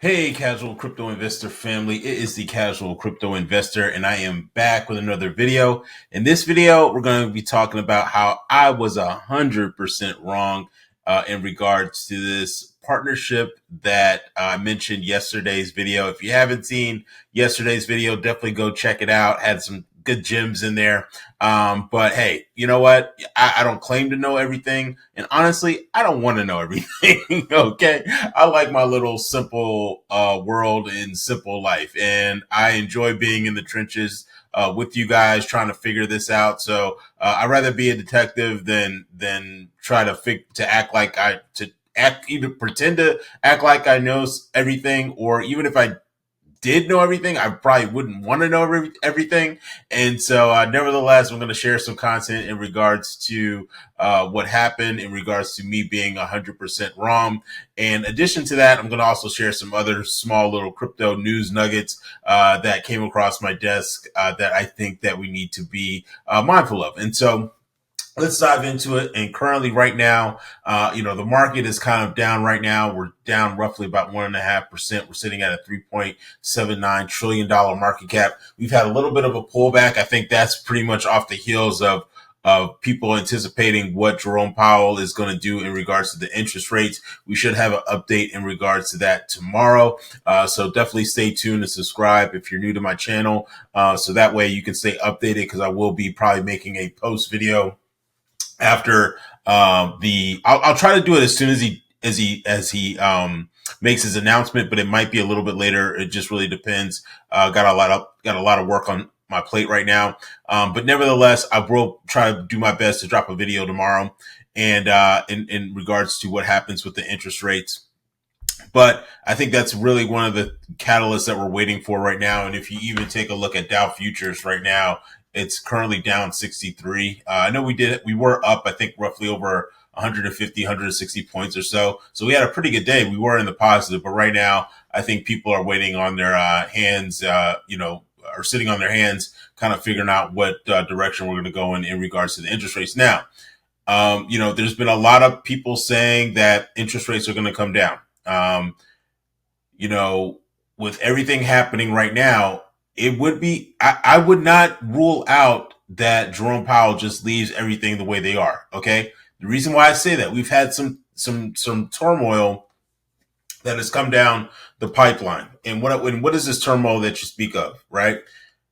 Hey, casual crypto investor family. It is the casual crypto investor, and I am back with another video. In this video, we're going to be talking about how I was 100% wrong in regards to this partnership that I mentioned yesterday's video. If you haven't seen yesterday's video, definitely go check it out. Had some good gems in there. But hey, you know what? I don't claim to know everything. And honestly, I don't want to know everything. Okay. I like my little simple world and simple life. And I enjoy being in the trenches with you guys trying to figure this out. So I'd rather be a detective than try to act like either pretend to act like I know everything, or even if I did know everything, I probably wouldn't want to know everything. And so, nevertheless, I'm going to share some content in regards to what happened, in regards to me being 100% wrong. In addition to that, I'm going to also share some other small little crypto news nuggets that came across my desk that I think that we need to be mindful of. And so, let's dive into it. And currently right now, the market is kind of down right now. We're down roughly about 1.5%. We're sitting at a $3.79 trillion market cap. We've had a little bit of a pullback. I think that's pretty much off the heels of people anticipating what Jerome Powell is going to do in regards to the interest rates. We should have an update in regards to that tomorrow. So definitely stay tuned and subscribe if you're new to my channel. So that way you can stay updated, because I will be probably making a post video after I'll try to do it as soon as he makes his announcement, but it might be a little bit later. It just really depends. Got a lot of work on my plate right now. But nevertheless, I will try to do my best to drop a video tomorrow and in regards to what happens with the interest rates. But I think that's really one of the catalysts that we're waiting for right now. And if you even take a look at Dow futures right now, it's currently down 63. I know we were up, I think, roughly over 150, 160 points or so. So we had a pretty good day. We were in the positive, but right now I think people are waiting on their hands, or sitting on their hands, kind of figuring out what direction we're going to go in regards to the interest rates. Now, there's been a lot of people saying that interest rates are going to come down. With everything happening right now, I would not rule out that Jerome Powell just leaves everything the way they are. Okay. The reason why I say that, we've had some turmoil that has come down the pipeline. And what is this turmoil that you speak of, right?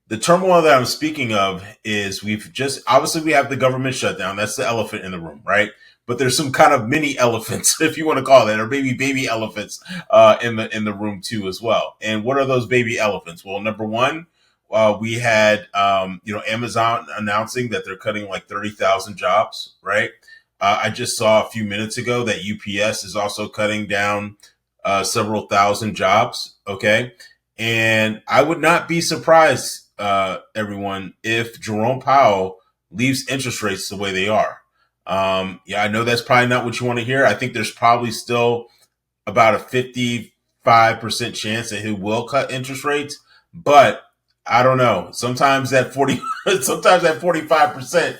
The turmoil that I'm speaking of is obviously we have the government shutdown. That's the elephant in the room, right? But there's some kind of mini elephants, if you want to call that, or maybe baby elephants in the room too as well. And what are those baby elephants? Well, number one, we had Amazon announcing that they're cutting like 30,000 jobs, right? I just saw a few minutes ago that UPS is also cutting down several thousand jobs. Okay, and I would not be surprised, everyone, if Jerome Powell leaves interest rates the way they are. I know that's probably not what you want to hear. I think there's probably still about a 55% chance that he will cut interest rates, but I don't know. Sometimes that 45%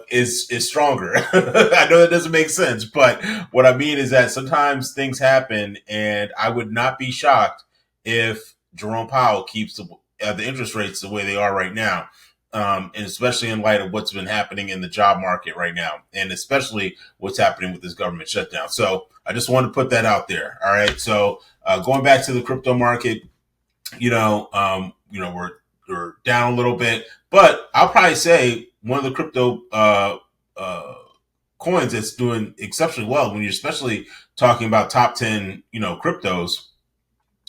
is stronger. I know that doesn't make sense, but what I mean is that sometimes things happen, and I would not be shocked if Jerome Powell keeps the interest rates the way they are right now. And especially in light of what's been happening in the job market right now, and especially what's happening with this government shutdown. So I just want to put that out there. All right. So going back to the crypto market, we're down a little bit, but I'll probably say one of the crypto coins that's doing exceptionally well, when you're especially talking about top 10, cryptos,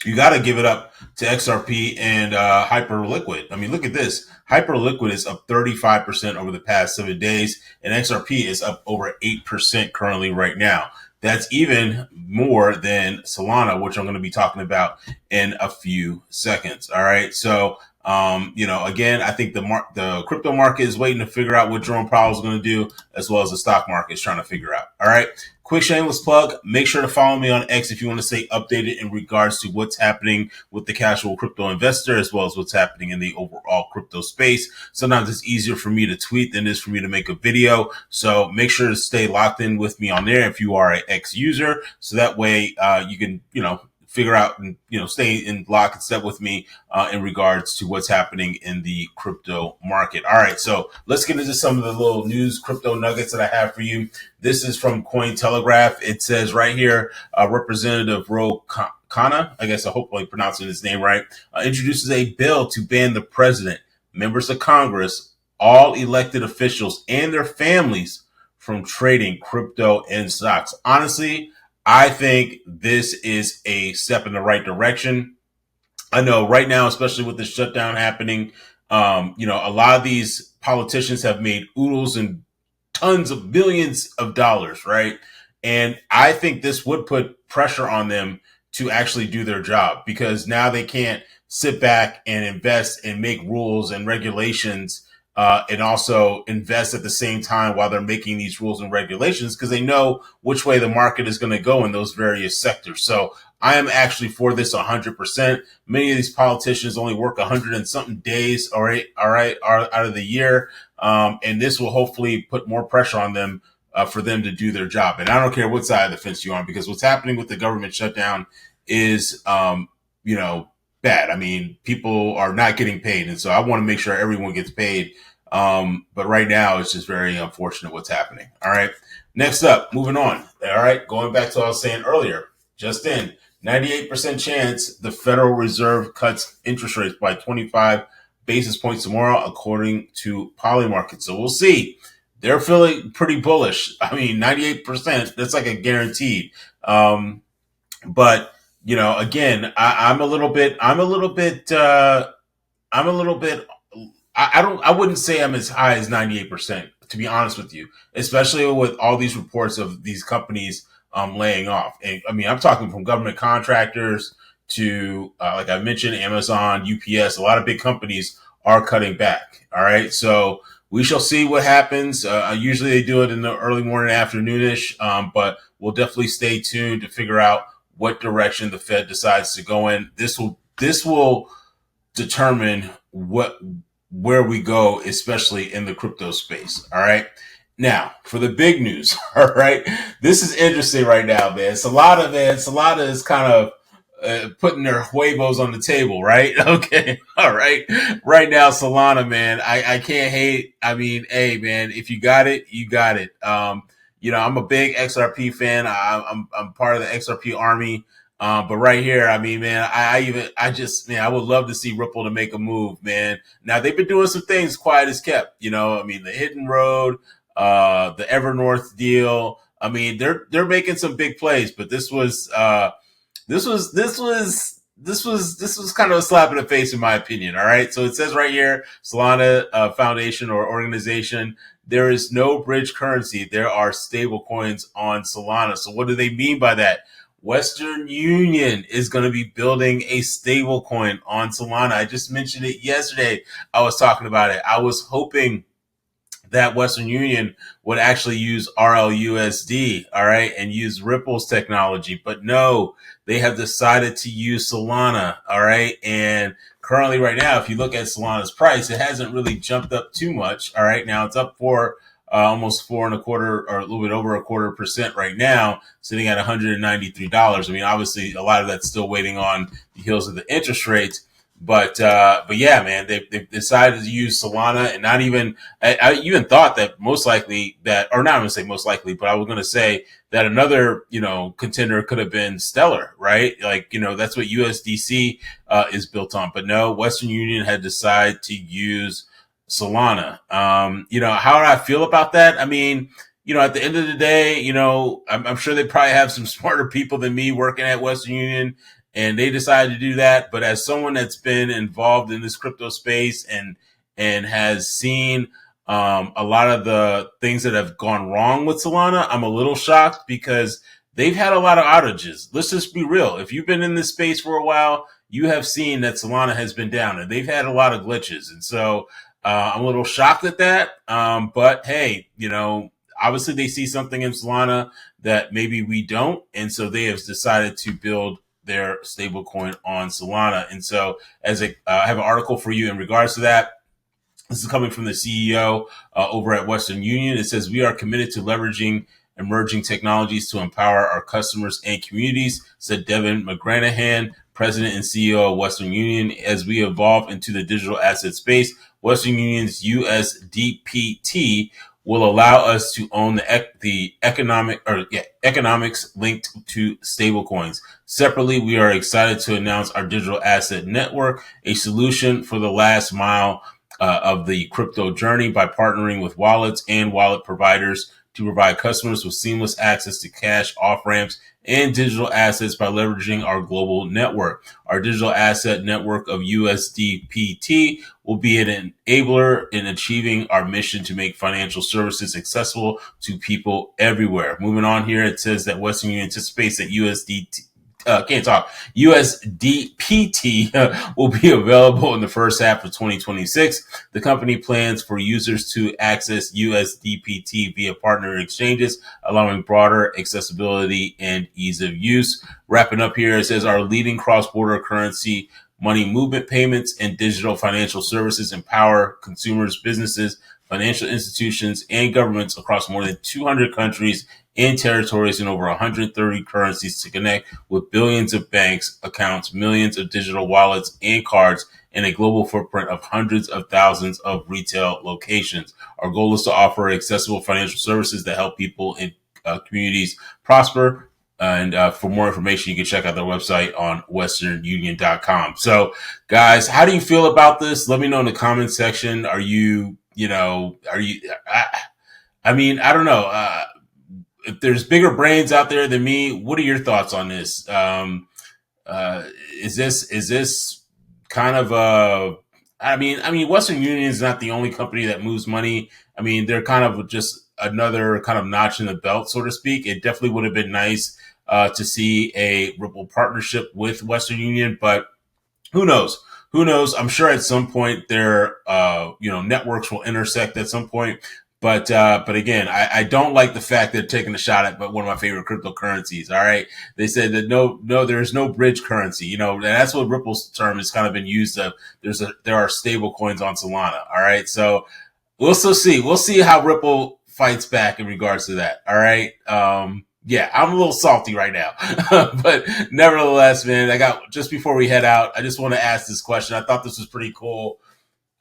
you got to give it up to XRP and Hyperliquid. I mean, look at this. Hyperliquid is up 35% over the past 7 days, and XRP is up over 8% currently right now. That's even more than Solana, which I'm going to be talking about in a few seconds. All right. So, again, I think the crypto market is waiting to figure out what Jerome Powell is going to do, as well as the stock market is trying to figure out. All right. Quick shameless plug. Make sure to follow me on X if you want to stay updated in regards to what's happening with the casual crypto investor, as well as what's happening in the overall crypto space. Sometimes it's easier for me to tweet than it is for me to make a video. So make sure to stay locked in with me on there if you are an X user. So that way you can, figure out and, stay in lock and step with me in regards to what's happening in the crypto market. All right, so let's get into some of the little news crypto nuggets that I have for you. This is from Cointelegraph. It says right here, Representative Ro Khanna, I guess I hope I'm pronouncing his name right, introduces a bill to ban the president, members of Congress, all elected officials, and their families from trading crypto and stocks. Honestly, I think this is a step in the right direction. I know right now, especially with the shutdown happening, a lot of these politicians have made oodles and tons of billions of dollars, right? And I think this would put pressure on them to actually do their job, because now they can't sit back and invest and make rules and regulations and also invest at the same time while they're making these rules and regulations, because they know which way the market is going to go in those various sectors. So I am actually for this 100%. Many of these politicians only work 100 and something days, all right, out of the year. And this will hopefully put more pressure on them for them to do their job. And I don't care what side of the fence you're on, because what's happening with the government shutdown is, bad. I mean, people are not getting paid. And so I want to make sure everyone gets paid. But right now, it's just very unfortunate what's happening. All right. Next up, moving on. All right. Going back to what I was saying earlier, just in 98% chance the Federal Reserve cuts interest rates by 25 basis points tomorrow, according to Polymarket. So we'll see. They're feeling pretty bullish. I mean, 98%, that's like a guaranteed. But, again, I'm a little bit, I wouldn't say I'm as high as 98%, to be honest with you, especially with all these reports of these companies laying off. And I mean, I'm talking from government contractors to, like I mentioned, Amazon, UPS, a lot of big companies are cutting back. All right. So we shall see what happens. Usually they do it in the early morning, afternoonish, but we'll definitely stay tuned to figure out what direction the Fed decides to go in. This will determine where we go, especially in the crypto space. All right. Now, for the big news, all right, this is interesting right now, man. Solana is kind of putting their huevos on the table, right? Okay, all right. Right now, Solana, man, I can't hate. I mean, hey, man, if you got it, you got it. I'm a big XRP fan. I'm part of the XRP army. But right here, I mean, man, I would love to see Ripple to make a move, man. Now they've been doing some things quiet as kept, I mean, the Hidden Road, the Evernorth deal. I mean, they're making some big plays, but this was kind of a slap in the face, in my opinion. All right. So it says right here, Solana Foundation or organization, there is no bridge currency. There are stable coins on Solana. So what do they mean by that? Western Union is going to be building a stable coin on Solana. I just mentioned it yesterday. I was talking about it. I was hoping that Western Union would actually use RLUSD, all right, and use Ripple's technology. But no, they have decided to use Solana, all right? And currently right now, if you look at Solana's price, it hasn't really jumped up too much, all right? Now it's up for almost 4.25 or a little bit over 0.25% right now, sitting at $193. I mean, obviously a lot of that's still waiting on the heels of the interest rates. But yeah, man, they've decided to use Solana, and not even, I even thought that most likely that, or not going to say most likely, but I was going to say that another, contender could have been Stellar, right? Like, that's what USDC is built on. But no, Western Union had decided to use Solana. How do I feel about that? I mean, at the end of the day, I'm sure they probably have some smarter people than me working at Western Union, and they decided to do that. But as someone that's been involved in this crypto space and has seen a lot of the things that have gone wrong with Solana, I'm a little shocked because they've had a lot of outages. Let's just be real. If you've been in this space for a while, you have seen that Solana has been down, and they've had a lot of glitches. And so I'm a little shocked at that. But hey, obviously they see something in Solana that maybe we don't. And so they have decided to build their stablecoin on Solana. And so I have an article for you in regards to that. This is coming from the CEO over at Western Union. It says, we are committed to leveraging emerging technologies to empower our customers and communities, said Devin McGranahan, President and CEO of Western Union. As we evolve into the digital asset space, Western Union's USDPT will allow us to own the economics linked to stablecoins. Separately, we are excited to announce our digital asset network, a solution for the last mile of the crypto journey by partnering with wallets and wallet providers to provide customers with seamless access to cash off-ramps and digital assets by leveraging our global network. Our digital asset network of USDPT will be an enabler in achieving our mission to make financial services accessible to people everywhere. Moving on here, it says that Western Union anticipates that USDPT will be available in the first half of 2026. The company plans for users to access USDPT via partner exchanges, allowing broader accessibility and ease of use. Wrapping up here, it says our leading cross-border currency money movement payments and digital financial services empower consumers, businesses, financial institutions, and governments across more than 200 countries and territories in over 130 currencies to connect with billions of banks accounts, millions of digital wallets and cards, and a global footprint of hundreds of thousands of retail locations. Our goal is to offer accessible financial services that help people in communities prosper. And for more information, you can check out their website on westernunion.com. So, guys, how do you feel about this? Let me know in the comment section. I don't know. If there's bigger brains out there than me, what are your thoughts on this? Is this kind of Western Union is not the only company that moves money. I mean, they're kind of just another kind of notch in the belt, so to speak. It definitely would have been nice to see a Ripple partnership with Western Union, but who knows? Who knows? I'm sure at some point their networks will intersect at some point. But again, I don't like the fact they're taking a shot at one of my favorite cryptocurrencies. All right, they said that no, there's no bridge currency. And that's what Ripple's term has kind of been used of. There are stable coins on Solana. All right, so we'll still see. We'll see how Ripple fights back in regards to that. All right. Yeah, I'm a little salty right now, but nevertheless, man, just before we head out, I just want to ask this question. I thought this was pretty cool.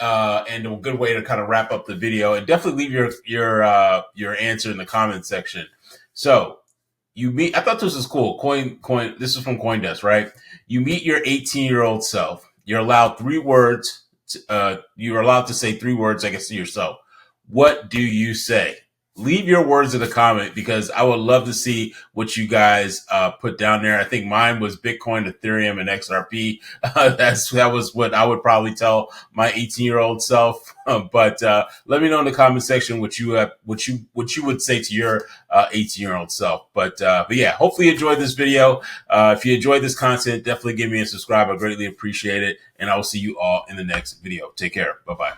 And a good way to kind of wrap up the video, and definitely leave your answer in the comment section. So I thought this was cool. This is from CoinDesk, right? You meet your 18-year-old self. You're allowed 3 words. You're allowed to say 3 words, I guess, to yourself. What do you say? Leave your words in the comment, because I would love to see what you guys put down there. I think mine was Bitcoin, Ethereum, and XRP. That was what I would probably tell my 18-year-old self. But let me know in the comment section what you would say to your 18-year-old self. But yeah, hopefully you enjoyed this video. If you enjoyed this content, definitely give me a subscribe. I greatly appreciate it. And I will see you all in the next video. Take care. Bye-bye.